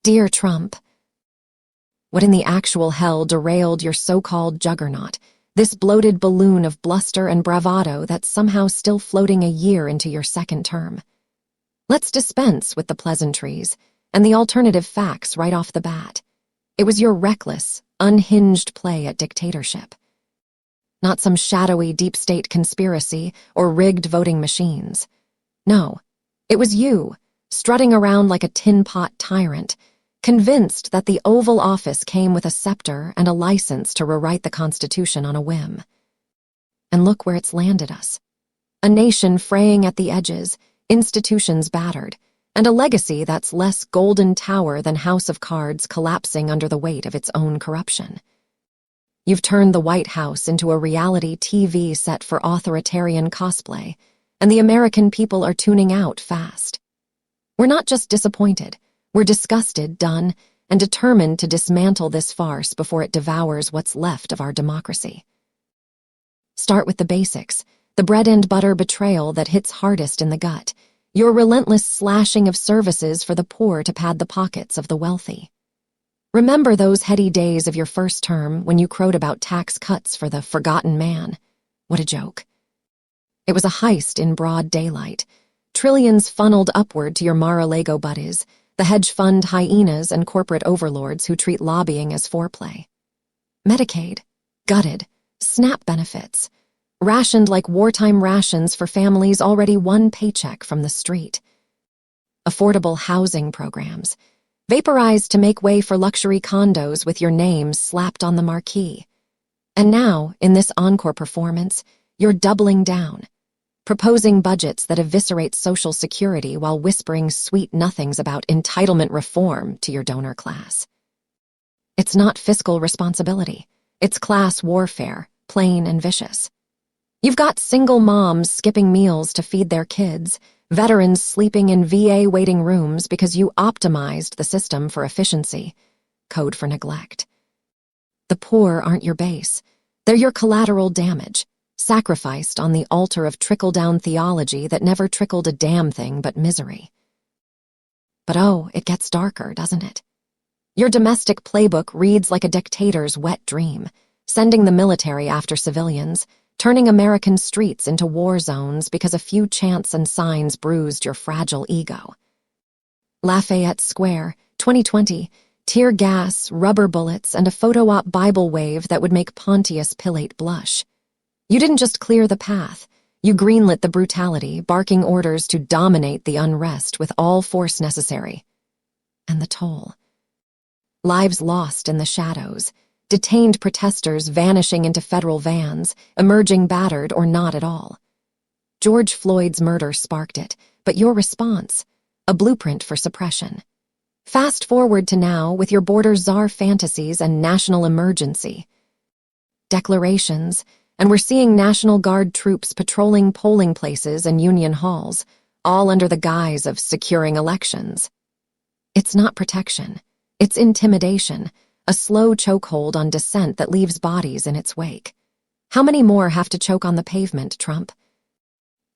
Dear Trump, what in the actual hell derailed your so-called juggernaut, this bloated balloon of bluster and bravado that's somehow still floating a year into your second term? Let's dispense with the pleasantries and the alternative facts right off the bat. It was your reckless, unhinged play at dictatorship. Not some shadowy deep state conspiracy or rigged voting machines. No, it was you, strutting around like a tin pot tyrant, convinced that the Oval Office came with a scepter and a license to rewrite the Constitution on a whim. And look where it's landed us. A nation fraying at the edges, institutions battered, and a legacy that's less golden tower than House of Cards collapsing under the weight of its own corruption. You've turned the White House into a reality TV set for authoritarian cosplay, and the American people are tuning out fast. We're not just disappointed, we're disgusted, done, and determined to dismantle this farce before it devours what's left of our democracy. Start with the basics, the bread and butter betrayal that hits hardest in the gut, your relentless slashing of services for the poor to pad the pockets of the wealthy. Remember those heady days of your first term when you crowed about tax cuts for the forgotten man? What a joke. It was a heist in broad daylight. Trillions funneled upward to your Mar-a-Lago buddies, the hedge fund hyenas and corporate overlords who treat lobbying as foreplay. Medicaid, gutted, SNAP benefits, rationed like wartime rations for families already one paycheck from the street. Affordable housing programs, vaporized to make way for luxury condos with your name slapped on the marquee. And now, in this encore performance, you're doubling down, proposing budgets that eviscerate Social Security while whispering sweet nothings about entitlement reform to your donor class. It's not fiscal responsibility. It's class warfare, plain and vicious. You've got single moms skipping meals to feed their kids, veterans sleeping in VA waiting rooms because you optimized the system for efficiency, code for neglect. The poor aren't your base. They're your collateral damage, sacrificed on the altar of trickle-down theology that never trickled a damn thing but misery. But oh, it gets darker, doesn't it? Your domestic playbook reads like a dictator's wet dream, sending the military after civilians, turning American streets into war zones because a few chants and signs bruised your fragile ego. Lafayette Square, 2020, tear gas, rubber bullets, and a photo-op Bible wave that would make Pontius Pilate blush. You didn't just clear the path, you greenlit the brutality, barking orders to dominate the unrest with all force necessary. And the toll. Lives lost in the shadows, detained protesters vanishing into federal vans, emerging battered or not at all. George Floyd's murder sparked it, but your response, a blueprint for suppression. Fast forward to now with your border czar fantasies and national emergency. Declarations, and we're seeing National Guard troops patrolling polling places and union halls, all under the guise of securing elections. It's not protection, it's intimidation, a slow chokehold on dissent that leaves bodies in its wake. How many more have to choke on the pavement, Trump?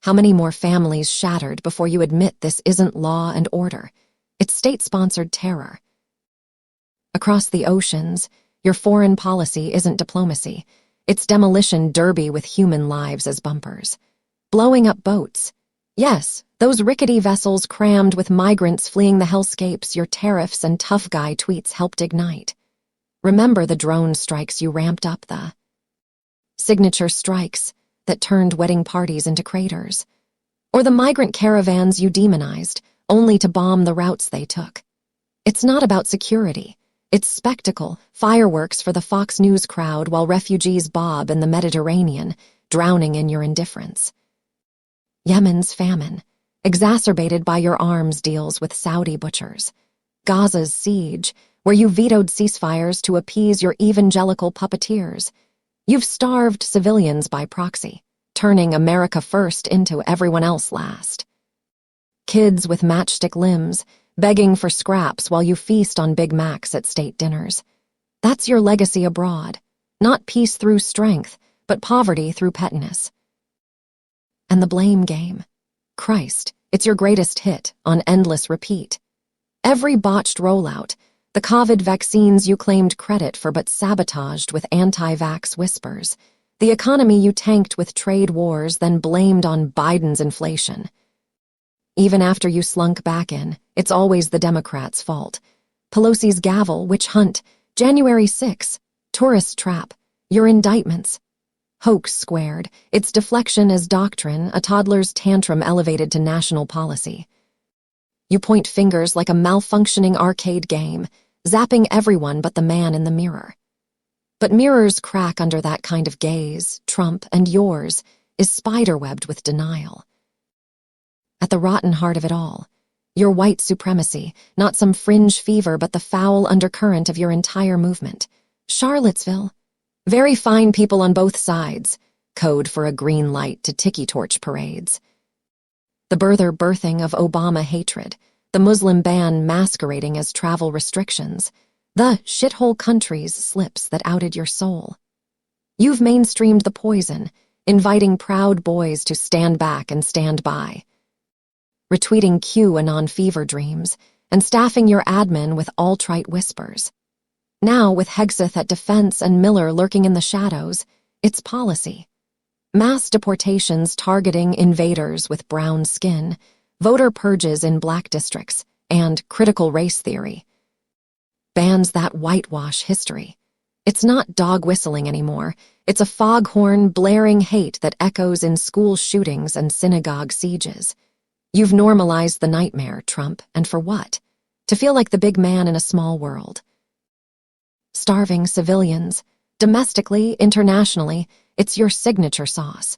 How many more families shattered before you admit this isn't law and order? It's state-sponsored terror. Across the oceans, your foreign policy isn't diplomacy. It's demolition derby with human lives as bumpers. Blowing up boats. Yes, those rickety vessels crammed with migrants fleeing the hellscapes your tariffs and tough guy tweets helped ignite. Remember the drone strikes you ramped up, the signature strikes that turned wedding parties into craters. Or the migrant caravans you demonized, only to bomb the routes they took. It's not about security. It's spectacle, fireworks for the Fox News crowd while refugees bob in the Mediterranean, drowning in your indifference. Yemen's famine, exacerbated by your arms deals with Saudi butchers. Gaza's siege, where you vetoed ceasefires to appease your evangelical puppeteers. You've starved civilians by proxy, turning America first into everyone else last. Kids with matchstick limbs, begging for scraps while you feast on Big Macs at state dinners. That's your legacy abroad. Not peace through strength, but poverty through pettiness. And the blame game. Christ, it's your greatest hit, on endless repeat. Every botched rollout, the COVID vaccines you claimed credit for but sabotaged with anti-vax whispers, the economy you tanked with trade wars then blamed on Biden's inflation. Even after you slunk back in, it's always the Democrats' fault. Pelosi's gavel, witch hunt, January 6, tourist trap, your indictments. Hoax squared, its deflection as doctrine, a toddler's tantrum elevated to national policy. You point fingers like a malfunctioning arcade game, zapping everyone but the man in the mirror. But mirrors crack under that kind of gaze. Trump, and yours, is spiderwebbed with denial. At the rotten heart of it all, your white supremacy, not some fringe fever but the foul undercurrent of your entire movement. Charlottesville. Very fine people on both sides, code for a green light to tiki torch parades. The birthing of Obama hatred, the Muslim ban masquerading as travel restrictions, the shithole countries slips that outed your soul. You've mainstreamed the poison, inviting proud boys to stand back and stand by. Retweeting QAnon fever dreams, and staffing your admin with alt-right whispers. Now, with Hegseth at defense and Miller lurking in the shadows, it's policy. Mass deportations targeting invaders with brown skin, voter purges in black districts, and critical race theory. Bans that whitewash history. It's not dog whistling anymore. It's a foghorn blaring hate that echoes in school shootings and synagogue sieges. You've normalized the nightmare, Trump, and for what? To feel like the big man in a small world. Starving civilians, domestically, internationally, it's your signature sauce.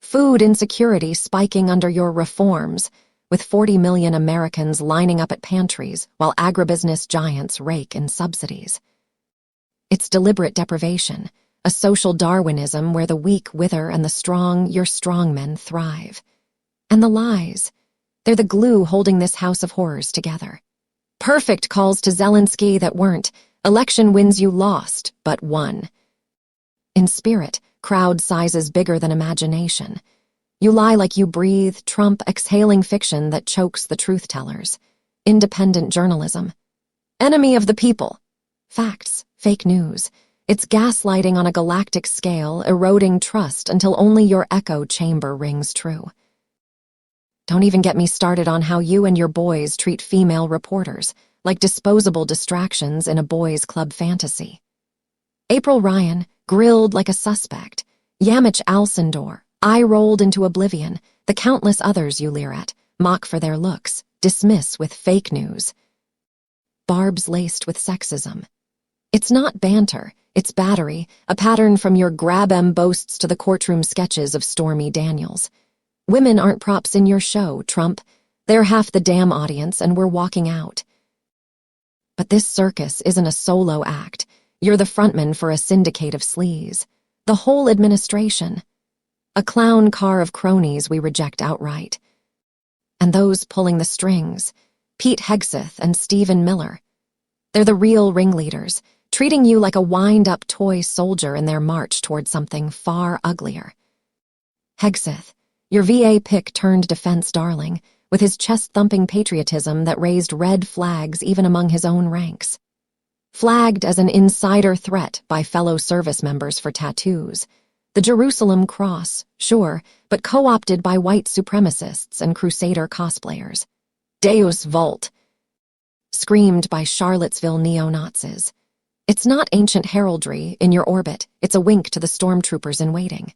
Food insecurity spiking under your reforms, with 40 million Americans lining up at pantries while agribusiness giants rake in subsidies. It's deliberate deprivation, a social Darwinism where the weak wither and the strong, your strongmen, thrive. And the lies, they're the glue holding this house of horrors together. Perfect calls to Zelensky that weren't. Election wins you lost, but won. In spirit, crowd sizes bigger than imagination. You lie like you breathe, Trump exhaling fiction that chokes the truth-tellers. Independent journalism. Enemy of the people. Facts, fake news. It's gaslighting on a galactic scale, eroding trust until only your echo chamber rings true. Don't even get me started on how you and your boys treat female reporters, like disposable distractions in a boys' club fantasy. April Ryan, grilled like a suspect. Yamich Alcindor, eye-rolled into oblivion. The countless others you leer at, mock for their looks, dismiss with fake news. Barbs laced with sexism. It's not banter, it's battery, a pattern from your grab-em boasts to the courtroom sketches of Stormy Daniels. Women aren't props in your show, Trump. They're half the damn audience and we're walking out. But this circus isn't a solo act. You're the frontman for a syndicate of sleaze. The whole administration. A clown car of cronies we reject outright. And those pulling the strings, Pete Hegseth and Stephen Miller. They're the real ringleaders, treating you like a wind-up toy soldier in their march toward something far uglier. Hegseth, your VA pick turned defense darling, with his chest-thumping patriotism that raised red flags even among his own ranks. Flagged as an insider threat by fellow service members for tattoos. The Jerusalem cross, sure, but co-opted by white supremacists and crusader cosplayers. Deus Vult, screamed by Charlottesville neo-Nazis. It's not ancient heraldry in your orbit, it's a wink to the stormtroopers in waiting.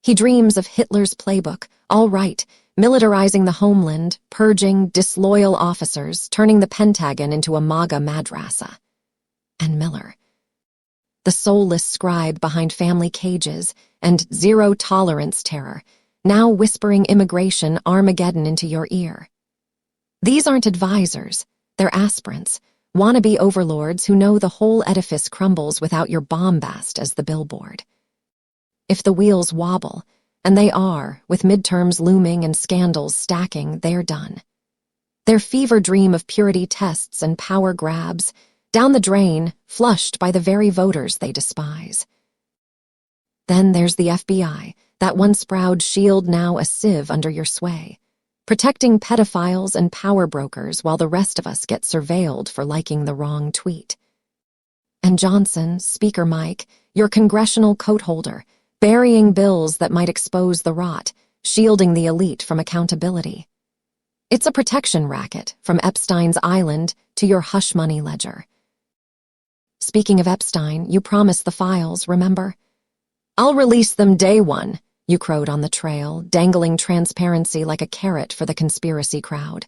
He dreams of Hitler's playbook, all right, militarizing the homeland, purging disloyal officers, turning the Pentagon into a MAGA madrasa. And Miller, the soulless scribe behind family cages and zero-tolerance terror, now whispering immigration Armageddon into your ear. These aren't advisors, they're aspirants, wannabe overlords who know the whole edifice crumbles without your bombast as the billboard. If the wheels wobble, and they are, with midterms looming and scandals stacking, they're done. Their fever dream of purity tests and power grabs, down the drain, flushed by the very voters they despise. Then there's the FBI, that once proud shield now a sieve under your sway. protecting pedophiles and power brokers while the rest of us get surveilled for liking the wrong tweet. And Johnson, Speaker Mike, your congressional coat holder, burying bills that might expose the rot, shielding the elite from accountability. It's a protection racket, from Epstein's Island to your hush money ledger. Speaking of Epstein, you promised the files, remember? "I'll release them day one," you crowed on the trail, dangling transparency like a carrot for the conspiracy crowd.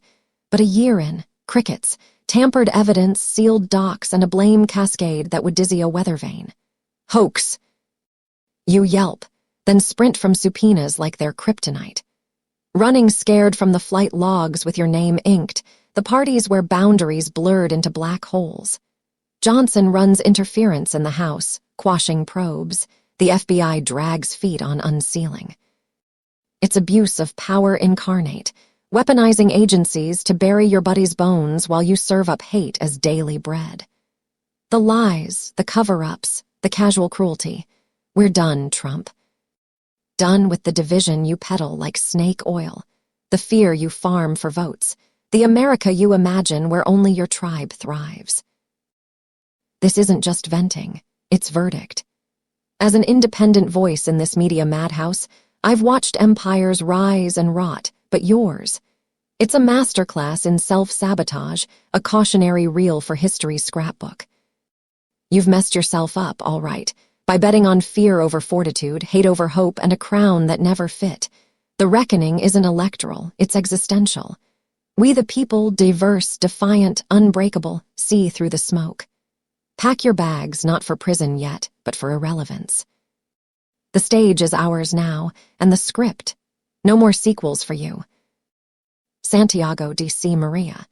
But a year in, crickets, tampered evidence, sealed docs, and a blame cascade that would dizzy a weather vane. Hoax. You yelp, then sprint from subpoenas like they're kryptonite. Running scared from the flight logs with your name inked, the parties where boundaries blurred into black holes. Johnson runs interference in the House, quashing probes. The FBI drags feet on unsealing. It's abuse of power incarnate, weaponizing agencies to bury your buddy's bones while you serve up hate as daily bread. The lies, the cover-ups, the casual cruelty. We're done, Trump. Done with the division you peddle like snake oil, the fear you farm for votes, the America you imagine where only your tribe thrives. This isn't just venting, it's verdict. As an independent voice in this media madhouse, I've watched empires rise and rot, but yours. It's a masterclass in self-sabotage, a cautionary reel for history's scrapbook. You've messed yourself up, all right, by betting on fear over fortitude, hate over hope, and a crown that never fit. The reckoning isn't electoral, it's existential. We the people, diverse, defiant, unbreakable, see through the smoke. Pack your bags, not for prison yet, but for irrelevance. The stage is ours now, and the script. No more sequels for you. Santiago, D.C. Maria.